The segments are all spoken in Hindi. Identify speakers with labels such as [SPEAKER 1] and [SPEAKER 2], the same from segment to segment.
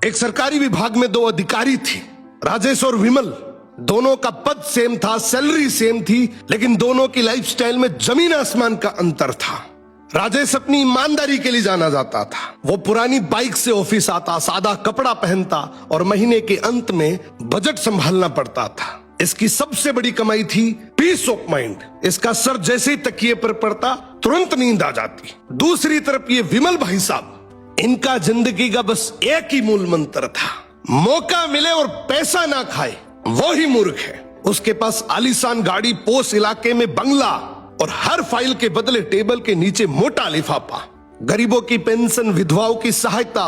[SPEAKER 1] एक सरकारी विभाग में दो अधिकारी थे, राजेश और विमल। दोनों का पद सेम था, सैलरी सेम थी, लेकिन दोनों की लाइफस्टाइल में जमीन आसमान का अंतर था। राजेश अपनी ईमानदारी के लिए जाना जाता था। वो पुरानी बाइक से ऑफिस आता, सादा कपड़ा पहनता और महीने के अंत में बजट संभालना पड़ता था। इसकी सबसे बड़ी कमाई थी पीस ऑफ माइंड। इसका सर जैसे ही तकिए पर पड़ता तुरंत नींद आ जाती। दूसरी तरफ ये विमल भाई साहब, इनका जिंदगी का बस एक ही मूल मंत्र था, मौका मिले और पैसा ना खाए वो ही मूर्ख है। उसके पास आलीशान गाड़ी, पोस्ट इलाके में बंगला और हर फाइल के बदले टेबल के नीचे मोटा लिफाफा। गरीबों की पेंशन, विधवाओं की सहायता,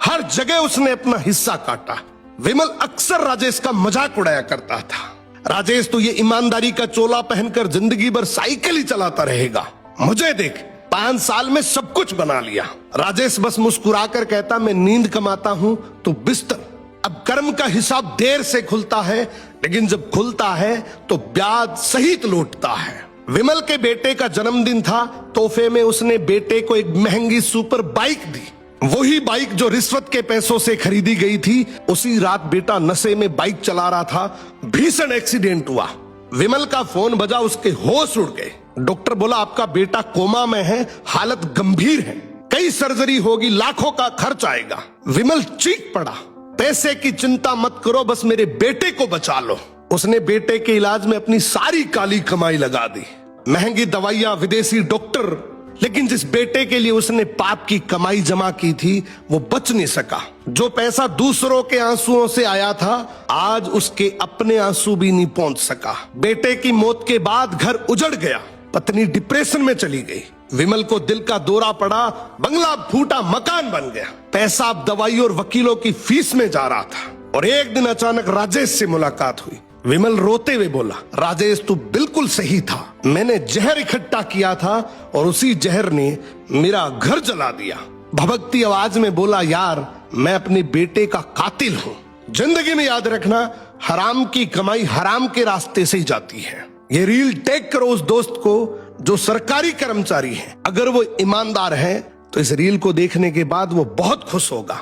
[SPEAKER 1] हर जगह उसने अपना हिस्सा काटा। विमल अक्सर राजेश का मजाक उड़ाया करता था। राजेश तो ये ईमानदारी का चोला पहनकर जिंदगी भर साइकिल ही चलाता रहेगा, मुझे देख 5 साल में सब कुछ बना लिया। राजेश बस मुस्कुराकर कहता, मैं नींद कमाता हूं तो बिस्तर। अब कर्म का हिसाब देर से खुलता है, लेकिन जब खुलता है तो ब्याज सहित लौटता है। विमल के बेटे का जन्मदिन था, तोहफे में उसने बेटे को एक महंगी सुपर बाइक दी। वही बाइक जो रिश्वत के पैसों से खरीदी गई थी। उसी रात बेटा नशे में बाइक चला रहा था, भीषण एक्सीडेंट हुआ। विमल का फोन बजा, उसके होश उड़ गए। डॉक्टर बोला आपका बेटा कोमा में है, हालत गंभीर है, कई सर्जरी होगी, लाखों का खर्च आएगा। विमल चीख पड़ा, पैसे की चिंता मत करो, बस मेरे बेटे को बचा लो। उसने बेटे के इलाज में अपनी सारी काली कमाई लगा दी, महंगी दवाइयां, विदेशी डॉक्टर। लेकिन जिस बेटे के लिए उसने पाप की कमाई जमा की थी वो बच नहीं सका। जो पैसा दूसरों के आंसुओं से आया था, आज उसके अपने आंसू भी नहीं पहुंच सका। बेटे की मौत के बाद घर उजड़ गया, पत्नी डिप्रेशन में चली गई। विमल को दिल का दौरा पड़ा, बंगला फूटा, मकान बन गया। पैसा अब दवाई और वकीलों की फीस में जा रहा था। और एक दिन अचानक राजेश से मुलाकात हुई। विमल रोते हुए बोला, राजेश तू बिल्कुल सही था, मैंने जहर इकट्ठा किया था और उसी जहर ने मेरा घर जला दिया। भभकती आवाज में बोला, यार मैं अपने बेटे का कातिल हूँ। जिंदगी में याद रखना, हराम की कमाई हराम के रास्ते से ही जाती है। ये रील टैग करो उस दोस्त को जो सरकारी कर्मचारी है। अगर वो ईमानदार है तो इस रील को देखने के बाद वो बहुत खुश होगा।